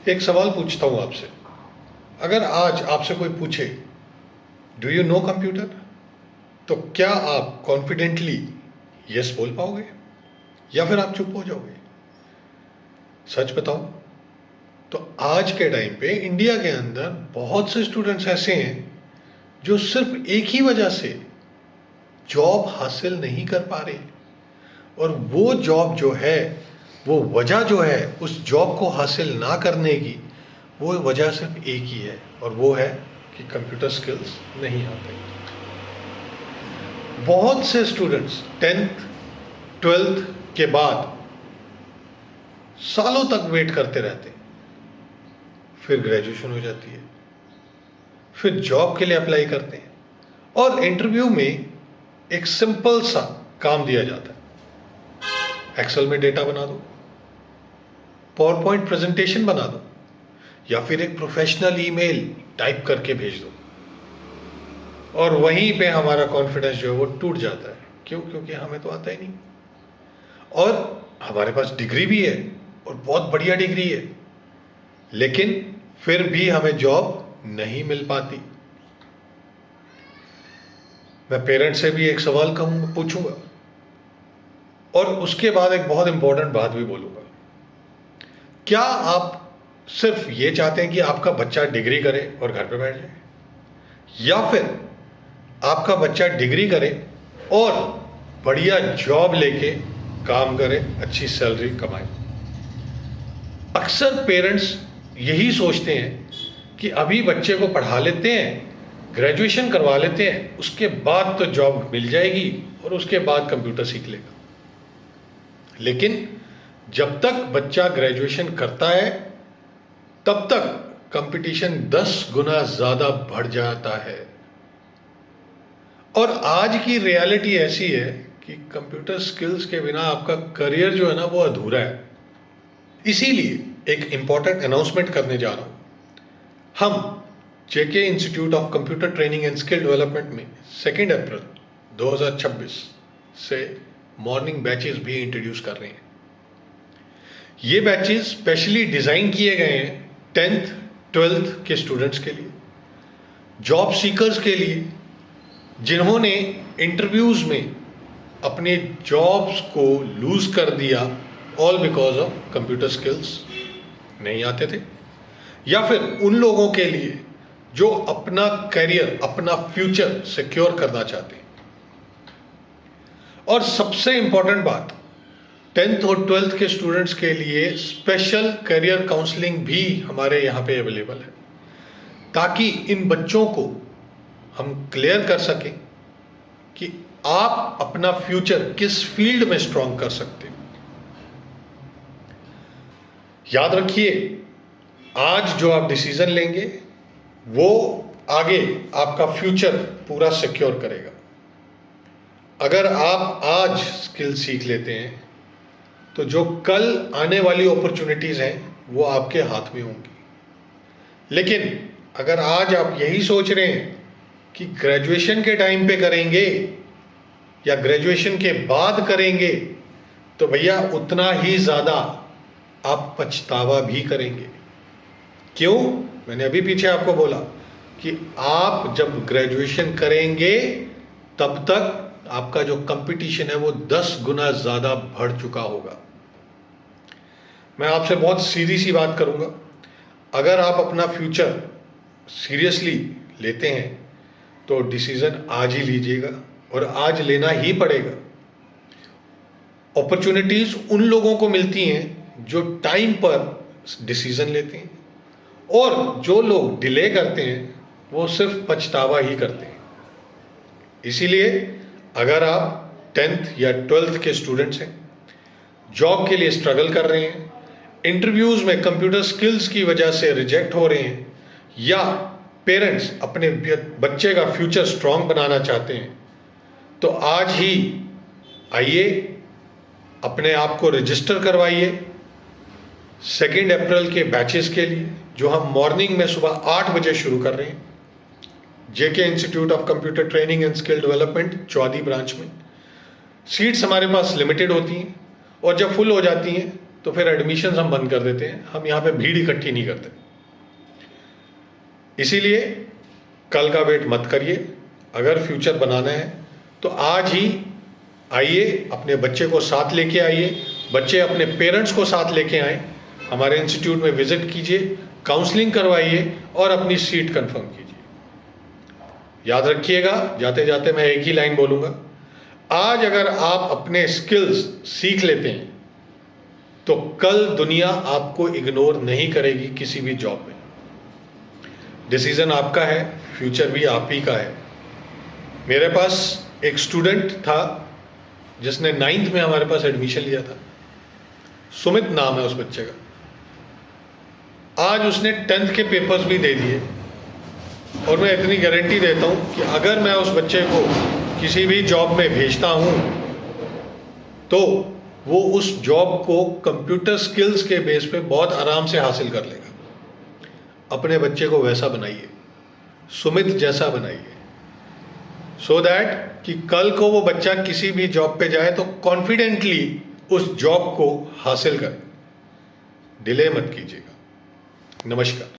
एक सवाल पूछता हूँ आपसे। अगर आज आपसे कोई पूछे डू यू नो कंप्यूटर, तो क्या आप कॉन्फिडेंटली यस बोल पाओगे या फिर आप चुप हो जाओगे? सच बताओ तो आज के टाइम पे इंडिया के अंदर बहुत से स्टूडेंट्स ऐसे हैं जो सिर्फ एक ही वजह से जॉब हासिल नहीं कर पा रहे, और वो जॉब जो है, वो वजह जो है उस जॉब को हासिल ना करने की, वो वजह सिर्फ एक ही है, और वो है कि कंप्यूटर स्किल्स नहीं आते। बहुत से स्टूडेंट्स 10th 12th के बाद सालों तक वेट करते रहते हैं, फिर ग्रेजुएशन हो जाती है, फिर जॉब के लिए अप्लाई करते हैं, और इंटरव्यू में एक सिंपल सा काम दिया जाता है, एक्सेल में डेटा बना दो, पावर पॉइंट प्रेजेंटेशन बना दो, या फिर एक प्रोफेशनल ईमेल टाइप करके भेज दो, और वहीं पे हमारा कॉन्फिडेंस जो है वो टूट जाता है। क्यों? क्योंकि हमें तो आता ही नहीं, और हमारे पास डिग्री भी है और बहुत बढ़िया डिग्री है, लेकिन फिर भी हमें जॉब नहीं मिल पाती। मैं पेरेंट्स से भी एक सवाल पूछूंगा, और उसके बाद एक बहुत इंपॉर्टेंट बात भी बोलूंगा। क्या आप सिर्फ ये चाहते हैं कि आपका बच्चा डिग्री करे और घर पे बैठ जाए, या फिर आपका बच्चा डिग्री करे और बढ़िया जॉब लेके काम करे, अच्छी सैलरी कमाए? अक्सर पेरेंट्स यही सोचते हैं कि अभी बच्चे को पढ़ा लेते हैं, ग्रेजुएशन करवा लेते हैं, उसके बाद तो जॉब मिल जाएगी और उसके बाद कंप्यूटर सीख लेगा। लेकिन जब तक बच्चा ग्रेजुएशन करता है तब तक कंपटीशन 10 गुना ज़्यादा बढ़ जाता है, और आज की रियलिटी ऐसी है कि कंप्यूटर स्किल्स के बिना आपका करियर जो है ना वो अधूरा है। इसीलिए एक इंपॉर्टेंट अनाउंसमेंट करने जा रहा हूं। हम JK institute of computer training and skill development में 2 अप्रैल 2026 से मॉर्निंग बैचेस भी इंट्रोड्यूस कर रहे हैं। ये बैचेस स्पेशली डिज़ाइन किए गए हैं 10th 12th के स्टूडेंट्स के लिए, जॉब सीकर्स के लिए, जिन्होंने इंटरव्यूज़ में अपने जॉब्स को लूज़ कर दिया all because of computer skills नहीं आते थे, या फिर उन लोगों के लिए जो अपना करियर, अपना फ्यूचर सिक्योर करना चाहते हैं। और सबसे इंपॉर्टेंट बात, 10th और 12th के स्टूडेंट्स के लिए स्पेशल करियर काउंसलिंग भी हमारे यहाँ पे अवेलेबल है, ताकि इन बच्चों को हम क्लियर कर सकें कि आप अपना फ्यूचर किस फील्ड में स्ट्रॉन्ग कर सकते हैं। याद रखिए, आज जो आप डिसीजन लेंगे वो आगे आपका फ्यूचर पूरा सिक्योर करेगा। अगर आप आज स्किल सीख लेते हैं तो जो कल आने वाली अपॉर्चुनिटीज़ हैं वो आपके हाथ में होंगी। लेकिन अगर आज आप यही सोच रहे हैं कि ग्रेजुएशन के टाइम पे करेंगे या ग्रेजुएशन के बाद करेंगे, तो भैया उतना ही ज़्यादा आप पछतावा भी करेंगे। क्यों? मैंने अभी पीछे आपको बोला कि आप जब ग्रेजुएशन करेंगे तब तक आपका जो कंपटीशन है वो 10 गुना ज़्यादा बढ़ चुका होगा। मैं आपसे बहुत सीधी सी बात करूंगा, अगर आप अपना फ्यूचर सीरियसली लेते हैं तो डिसीजन आज ही लीजिएगा, और आज लेना ही पड़ेगा। अपॉर्चुनिटीज़ उन लोगों को मिलती हैं जो टाइम पर डिसीजन लेते हैं, और जो लोग डिले करते हैं वो सिर्फ पछतावा ही करते हैं। इसीलिए अगर आप 10th या 12th के स्टूडेंट्स हैं, जॉब के लिए स्ट्रगल कर रहे हैं, इंटरव्यूज़ में कंप्यूटर स्किल्स की वजह से रिजेक्ट हो रहे हैं, या पेरेंट्स अपने बच्चे का फ्यूचर स्ट्रॉन्ग बनाना चाहते हैं, तो आज ही आइए, अपने आप को रजिस्टर करवाइए 2 अप्रैल के बैचेस के लिए, जो हम मॉर्निंग में सुबह 8 बजे शुरू कर रहे हैं JK institute of computer training and skill development Chaudi branch में। सीट्स हमारे पास लिमिटेड होती हैं, और जब फुल हो जाती हैं तो फिर एडमिशन हम बंद कर देते हैं, हम यहाँ पे भीड़ इकट्ठी नहीं करते। इसीलिए कल का वेट मत करिए। अगर फ्यूचर बनाना है तो आज ही आइए, अपने बच्चे को साथ लेके आइए, बच्चे अपने पेरेंट्स को साथ लेके आए, हमारे इंस्टीट्यूट में विजिट कीजिए, काउंसलिंग करवाइए और अपनी सीट कंफर्म कीजिए। याद रखिएगा, जाते जाते मैं एक ही लाइन बोलूँगा, आज अगर आप अपने स्किल्स सीख लेते हैं तो कल दुनिया आपको इग्नोर नहीं करेगी किसी भी जॉब में। डिसीजन आपका है, फ्यूचर भी आप ही का है। मेरे पास एक स्टूडेंट था जिसने 9th में हमारे पास एडमिशन लिया था, सुमित नाम है उस बच्चे का। आज उसने 10th के पेपर्स भी दे दिए और मैं इतनी गारंटी देता हूँ कि अगर मैं उस बच्चे को किसी भी जॉब में भेजता हूँ तो वो उस जॉब को कंप्यूटर स्किल्स के बेस पे बहुत आराम से हासिल कर लेगा। अपने बच्चे को वैसा बनाइए, सुमित जैसा बनाइए, सो दैट कि कल को वो बच्चा किसी भी जॉब पे जाए तो कॉन्फिडेंटली उस जॉब को हासिल करे। डिले मत कीजिएगा। नमस्कार।